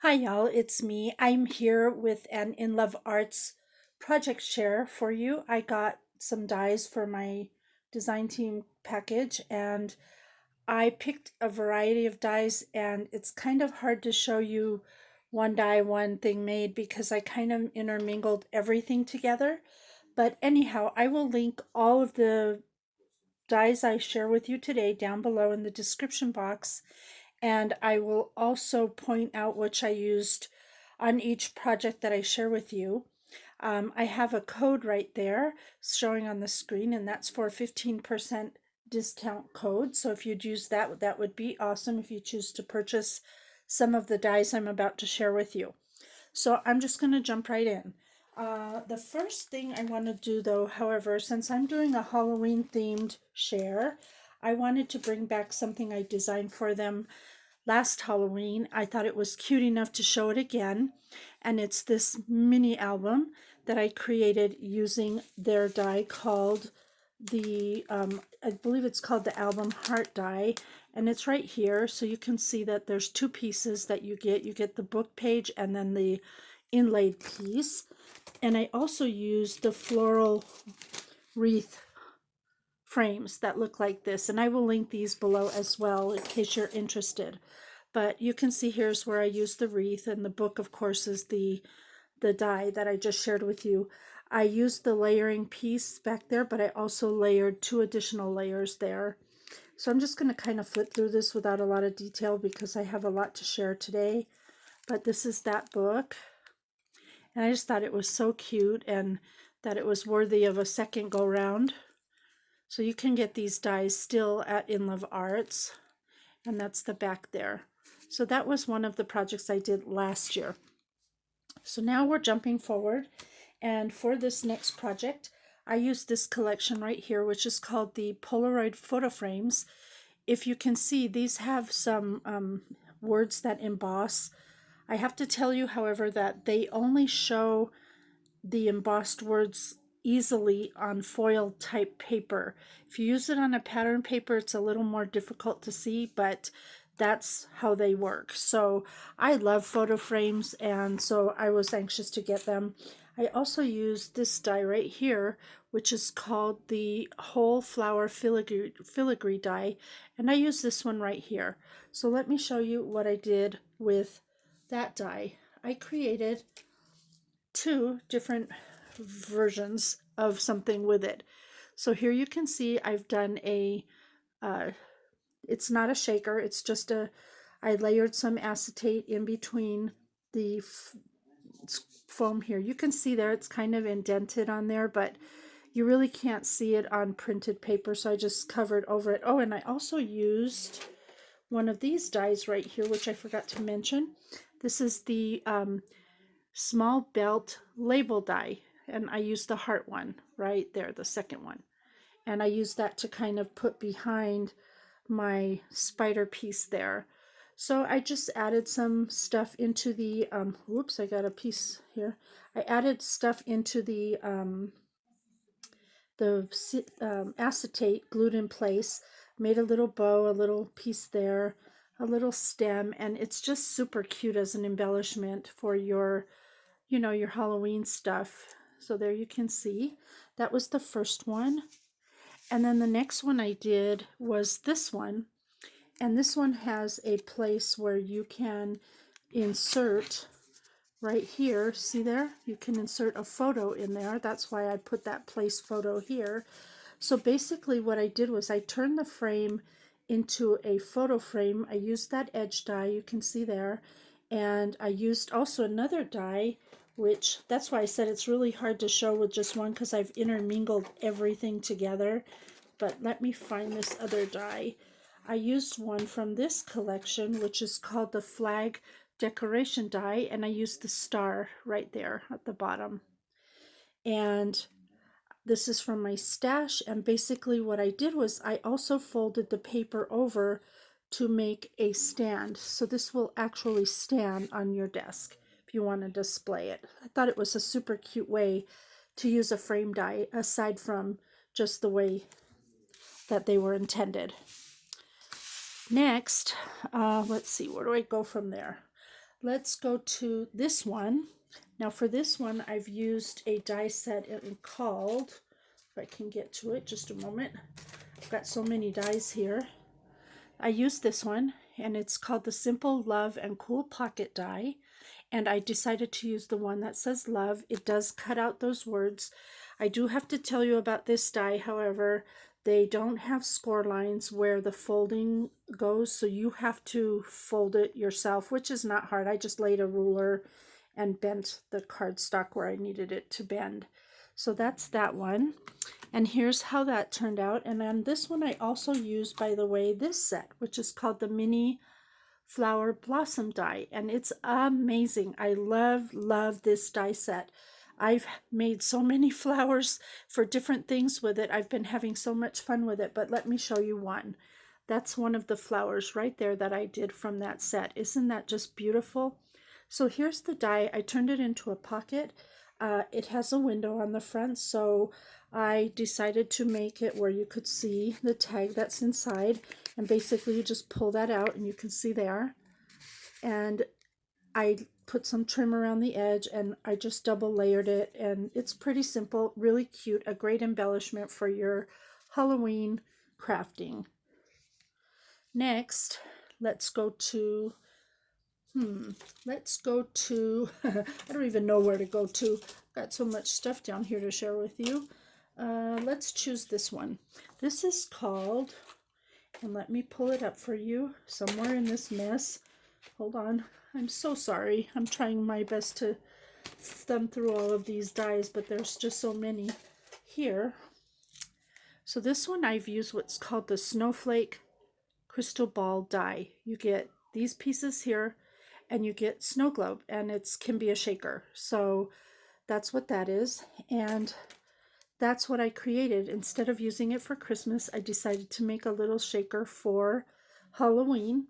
Hi, y'all. It's me. I'm here with an In Love Arts project share for you. I got some dies for my design team package and I picked a variety of dies, and it's kind of hard to show you one die, one thing made because I kind of intermingled everything together. But anyhow, I will link all of the dies I share with you today down below in the description box. And I will also point out which I used on each project that I share with you. I have a code right there showing on the screen, and that's for 15% discount code. So if you'd use that, that would be awesome if you choose to purchase some of the dies I'm about to share with you. So I'm just going to jump right in. The first thing I want to do, though, however, since I'm doing a Halloween themed share, I wanted to bring back something I designed for them last Halloween. I thought it was cute enough to show it again, and it's this mini album that I created using their die called I believe it's called the album heart die, and it's right here. So you can see that there's two pieces that you get. You get the book page and then the inlaid piece. And I also used the floral wreath frames that look like this, and I will link these below as well in case you're interested. But you can see here's where I use the wreath, and the book, of course, is the die that I just shared with you. I used the layering piece back there, but I also layered two additional layers there. So I'm just going to kind of flip through this without a lot of detail because I have a lot to share today. But this is that book, and I just thought it was so cute and that it was worthy of a second go round. So you can get these dies still at In Love Arts, and that's the back there. So that was one of the projects I did last year. So now we're jumping forward, and for this next project, I used this collection right here, which is called the Polaroid photo frames. If you can see, these have some words that emboss. I have to tell you, however, that they only show the embossed words easily on foil type paper. If you use it on a pattern paper, it's a little more difficult to see, but that's how they work. So I love photo frames, and so I was anxious to get them. I also used this die right here, which is called the whole flower filigree die, and I use this one right here. So let me show you what I did with that die. I created two different versions of something with it. So here you can see I've done it's not a shaker, it's just I layered some acetate in between the foam here. You can see there it's kind of indented on there, but you really can't see it on printed paper, so I just covered over it. Oh, and I also used one of these dies right here, which I forgot to mention. This is the small belt label die, and I used the heart one right there, the second one, and I used that to kind of put behind my spider piece there. So I just added some stuff into the whoops, I got a piece here. I added stuff into the acetate, glued in place, made a little bow, a little piece there, a little stem, and it's just super cute as an embellishment for your your Halloween stuff. So there you can see. That was the first one. And then the next one I did was this one. And this one has a place where you can insert right here. See there? You can insert a photo in there. That's why I put that place photo here. So basically what I did was I turned the frame into a photo frame. I used that edge die, you can see there. And I used also another die, which that's why I said it's really hard to show with just one because I've intermingled everything together. But let me find this other die. I used one from this collection, which is called the flag decoration die, and I used the star right there at the bottom. And this is from my stash, and basically what I did was I also folded the paper over to make a stand. So this will actually stand on your desk if you want to display it. I thought it was a super cute way to use a frame die aside from just the way that they were intended. Next, let's see, where do I go from there? Let's go to this one. Now for this one, I've used a die set called, if I can get to it, just a moment. I've got so many dies here. I used this one, and it's called the Simple Love and Cool Pocket Die. And I decided to use the one that says love. It does cut out those words. I do have to tell you about this die, however, they don't have score lines where the folding goes, so you have to fold it yourself, which is not hard. I just laid a ruler and bent the cardstock where I needed it to bend. So that's that one. And here's how that turned out. And on this one, I also used, by the way, this set, which is called the Mini Flower Blossom die, and it's amazing. I love this die set. I've made so many flowers for different things with it. I've been having so much fun with it, but let me show you one. That's one of the flowers right there that I did from that set. Isn't that just beautiful? So here's the die. I turned it into a pocket. It has a window on the front, so I decided to make it where you could see the tag that's inside, and basically you just pull that out and you can see there. And I put some trim around the edge, and I just double layered it, and it's pretty simple, really cute, a great embellishment for your Halloween crafting. Next, let's go to I don't even know where to go to. Got so much stuff down here to share with you. Let's choose this one. This is called, and let me pull it up for you somewhere in this mess. Hold on. I'm so sorry. I'm trying my best to thumb through all of these dies, but there's just so many here. So this one I've used what's called the Snowflake Crystal Ball die. You get these pieces here, and you get snow globe, and it can be a shaker. So that's what that is, and that's what I created. Instead of using it for Christmas, I decided to make a little shaker for Halloween.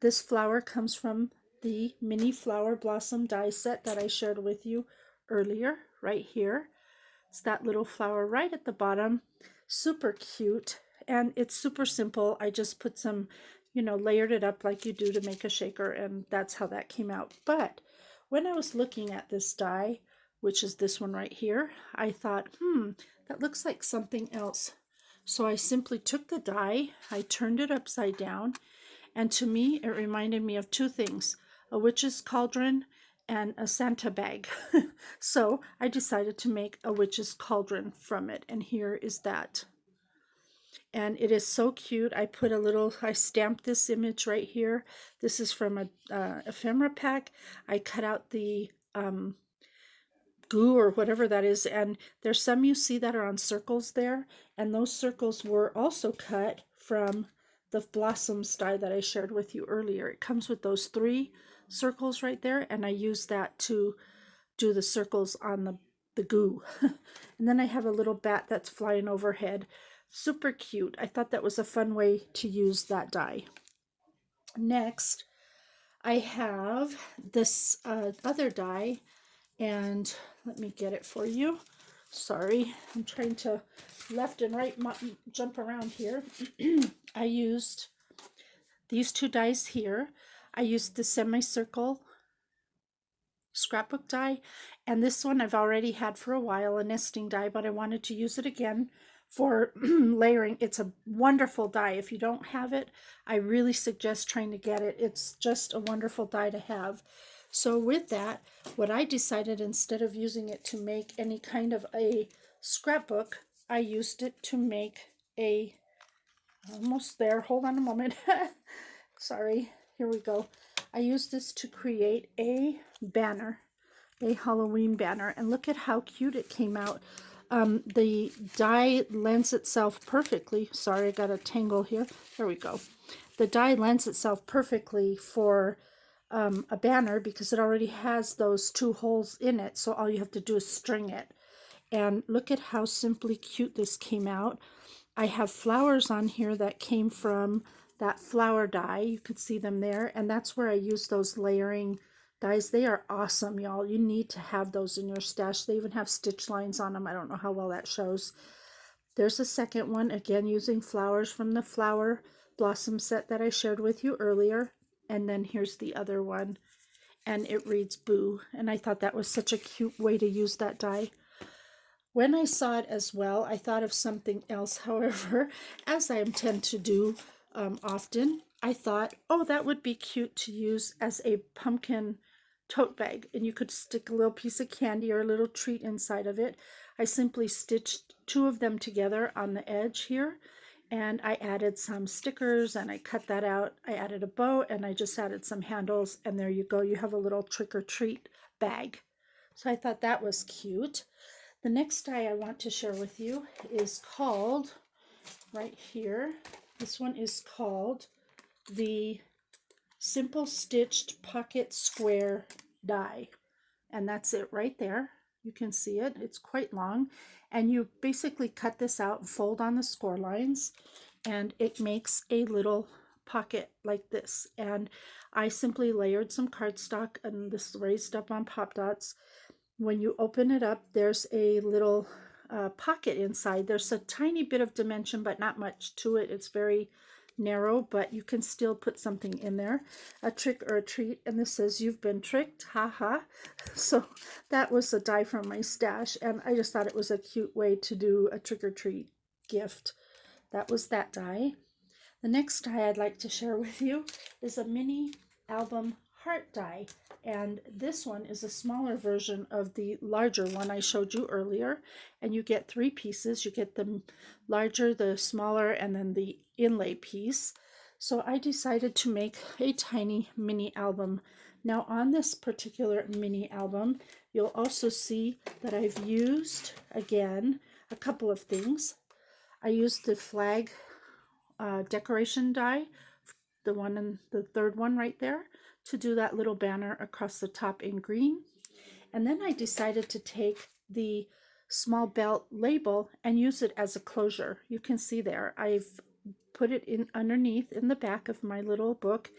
This flower comes from the Mini Flower Blossom die set that I shared with you earlier, right here. It's that little flower right at the bottom. Super cute, and it's super simple. I just put some, layered it up like you do to make a shaker, and that's how that came out. But when I was looking at this die, which is this one right here, I thought, that looks like something else. So I simply took the die, I turned it upside down, and to me, it reminded me of two things: a witch's cauldron and a Santa bag. So I decided to make a witch's cauldron from it, and here is that. And it is so cute. I stamped this image right here. This is from a ephemera pack. I cut out the glue or whatever that is, and there's some you see that are on circles there, and those circles were also cut from the blossoms die that I shared with you earlier. It comes with those 3 circles right there, and I use that to do the circles on the goo. And then I have a little bat that's flying overhead. Super cute. I thought that was a fun way to use that die. Next, I have this other die, and let me get it for you. Sorry, I'm trying to left and right jump around here. I used these 2 dies here. I used the Semicircle scrapbook die, and this one I've already had for a while, a nesting die, but I wanted to use it again for layering. It's a wonderful die. If you don't have it, I really suggest trying to get it. It's just a wonderful die to have. So with that, what I decided, instead of using it to make any kind of a scrapbook, I used it to make a, almost there, hold on a moment. Sorry, here we go. I used this to create a banner, a Halloween banner, and look at how cute it came out. The die lends itself perfectly. Sorry, I got a tangle here. There we go. The die lends itself perfectly for a banner because it already has those 2 holes in it, so all you have to do is string it. And look at how simply cute this came out. I have flowers on here that came from that flower die. You could see them there, and that's where I use those layering dies. They are awesome, y'all. You need to have those in your stash. They even have stitch lines on them. I don't know how well that shows. There's a second one, again using flowers from the flower blossom set that I shared with you earlier. And then here's the other one. and it reads Boo. And I thought that was such a cute way to use that die. When I saw it as well, I thought of something else. However, as I intend to do often, I thought, oh, that would be cute to use as a pumpkin tote bag. And you could stick a little piece of candy or a little treat inside of it. I simply stitched two of them together on the edge here. And I added some stickers and I cut that out. I added a bow and I just added some handles. And there you go. You have a little trick or treat bag. So I thought that was cute. The next die I want to share with you is called, right here, this one is called the Simple Stitched Pocket Square die. And that's it right there. You can see it. It's quite long. And you basically cut this out and fold on the score lines. And it makes a little pocket like this. And I simply layered some cardstock and this raised up on Pop Dots. When you open it up, there's a little pocket inside. There's a tiny bit of dimension, but not much to it. It's very narrow, but you can still put something in there, a trick or a treat. And this says, "You've been tricked, haha." So that was a die from my stash, and I just thought it was a cute way to do a trick or treat gift. That was that die. The next die I'd like to share with you is a mini album heart die. And this one is a smaller version of the larger one I showed you earlier. And you get 3 pieces. You get the larger, the smaller, and then the inlay piece. So I decided to make a tiny mini album. Now on this particular mini album, you'll also see that I've used, again, a couple of things. I used the flag decoration die, the one and the third one right there, to do that little banner across the top in green. And then I decided to take the small belt label and use it as a closure. You can see there, I've put it in underneath in the back of my little book,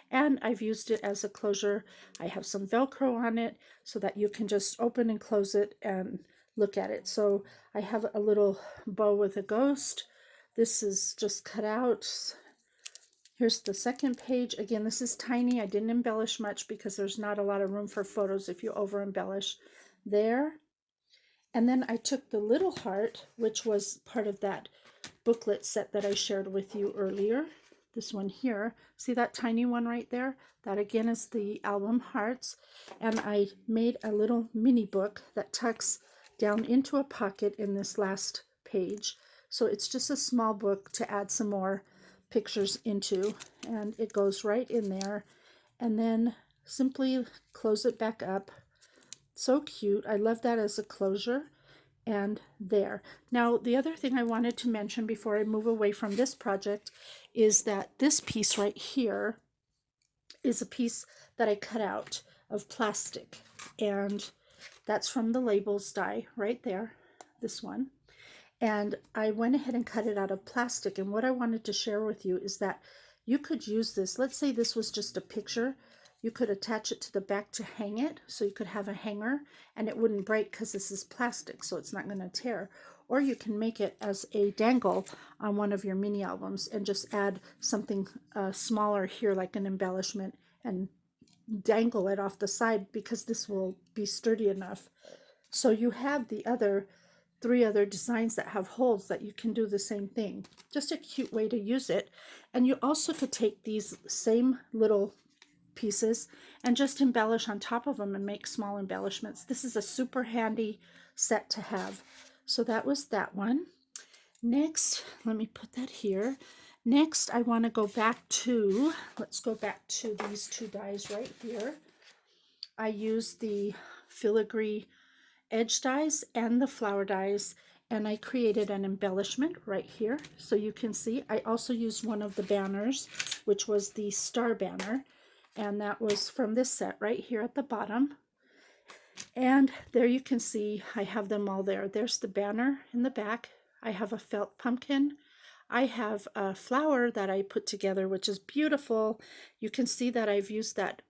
and I've used it as a closure. I have some Velcro on it so that you can just open and close it and look at it. So I have a little bow with a ghost. This is just cut out. Here's the second page. Again, this is tiny. I didn't embellish much because there's not a lot of room for photos if you over embellish there. And then I took the little heart, which was part of that booklet set that I shared with you earlier. This one here. See that tiny one right there? That again is the album hearts. And I made a little mini book that tucks down into a pocket in this last page. So it's just a small book to add some more pictures into, and it goes right in there. And then simply close it back up. So cute. I love that as a closure. And there. Now, the other thing I wanted to mention before I move away from this project is that this piece right here is a piece that I cut out of plastic, and that's from the labels die right there, this one. And I went ahead and cut it out of plastic. And what I wanted to share with you is that you could use this. Let's say this was just a picture. You could attach it to the back to hang it. So you could have a hanger and it wouldn't break because this is plastic, so it's not going to tear. Or you can make it as a dangle on one of your mini albums and just add something smaller here, like an embellishment, and dangle it off the side because this will be sturdy enough. So you have the other 3 other designs that have holes that you can do the same thing. Just a cute way to use it. And you also could take these same little pieces and just embellish on top of them and make small embellishments. This is a super handy set to have. So that was that one. Next, let me put that here. Next, I want to go back to, let's go back to these 2 dies right here. I used the Filigree edge dies and the flower dies, and I created an embellishment right here. So you can see I also used one of the banners, which was the star banner, and that was from this set right here at the bottom. And there you can see I have them all there. There's the banner in the back. I have a felt pumpkin. I have a flower that I put together, which is beautiful. You can see that I've used that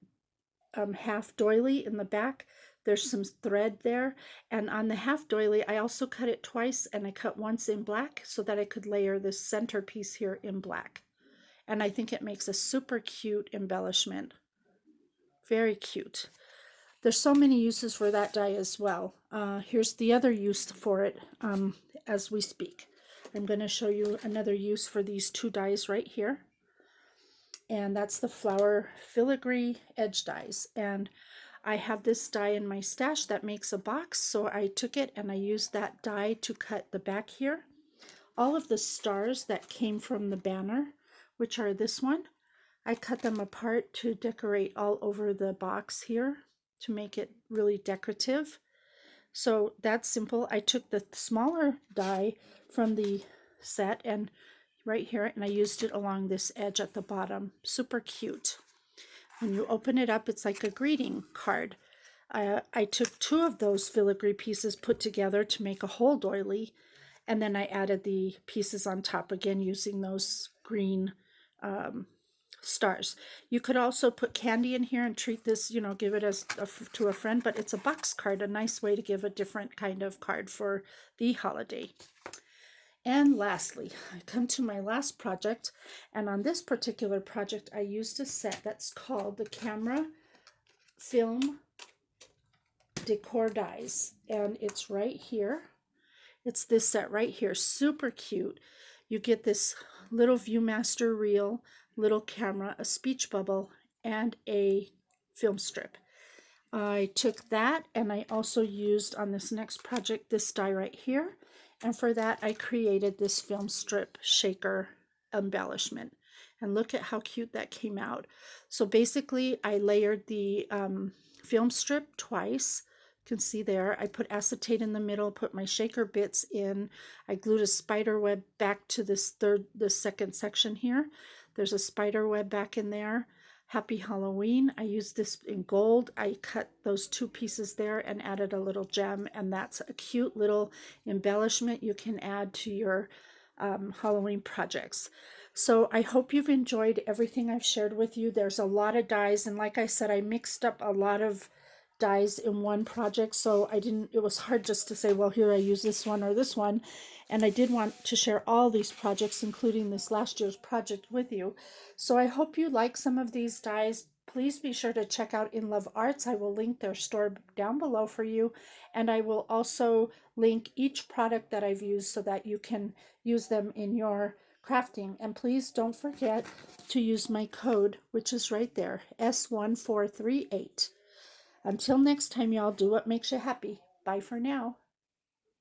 half doily in the back. There's some thread there, and on the half doily I also cut it twice, and I cut once in black so that I could layer this center piece here in black. And I think it makes a super cute embellishment. Very cute. There's so many uses for that die as well. Here's the other use for it as we speak. I'm going to show you another use for these two dies right here. And that's the flower filigree edge dies. And I have this die in my stash that makes a box, so I took it and I used that die to cut the back here. All of the stars that came from the banner, which are this one, I cut them apart to decorate all over the box here to make it really decorative. So that's simple. I took the smaller die from the set and right here, and I used it along this edge at the bottom. Super cute. When you open it up, it's like a greeting card. I took two of those filigree pieces put together to make a whole doily, and then I added the pieces on top again using those green stars. You could also put candy in here and treat this, you know, give it as to a friend, but it's a box card, a nice way to give a different kind of card for the holiday. And lastly, I come to my last project, and on this particular project I used a set that's called the Camera Film Decor Dies, and it's right here. It's this set right here, super cute. You get this little Viewmaster reel, little camera, a speech bubble, and a film strip. I took that and I also used on this next project this die right here, and for that I created this film strip shaker embellishment, and look at how cute that came out. So basically I layered the film strip twice. You can see there I put acetate in the middle, put my shaker bits in, I glued a spider web back to the second section here. There's a spider web back in there. Happy Halloween. I used this in gold. I cut those two pieces there and added a little gem, and that's a cute little embellishment you can add to your Halloween projects. So I hope you've enjoyed everything I've shared with you. There's a lot of dies, and like I said, I mixed up a lot of dies in one project, so it was hard just to say, well, here I use this one or this one, and I did want to share all these projects, including this last year's project, with you. So I hope you like some of these dies. Please be sure to check out In Love Arts. I will link their store down below for you, and I will also link each product that I've used so that you can use them in your crafting. And please don't forget to use my code, which is right there, S1438. Until next time, y'all, do what makes you happy. Bye for now.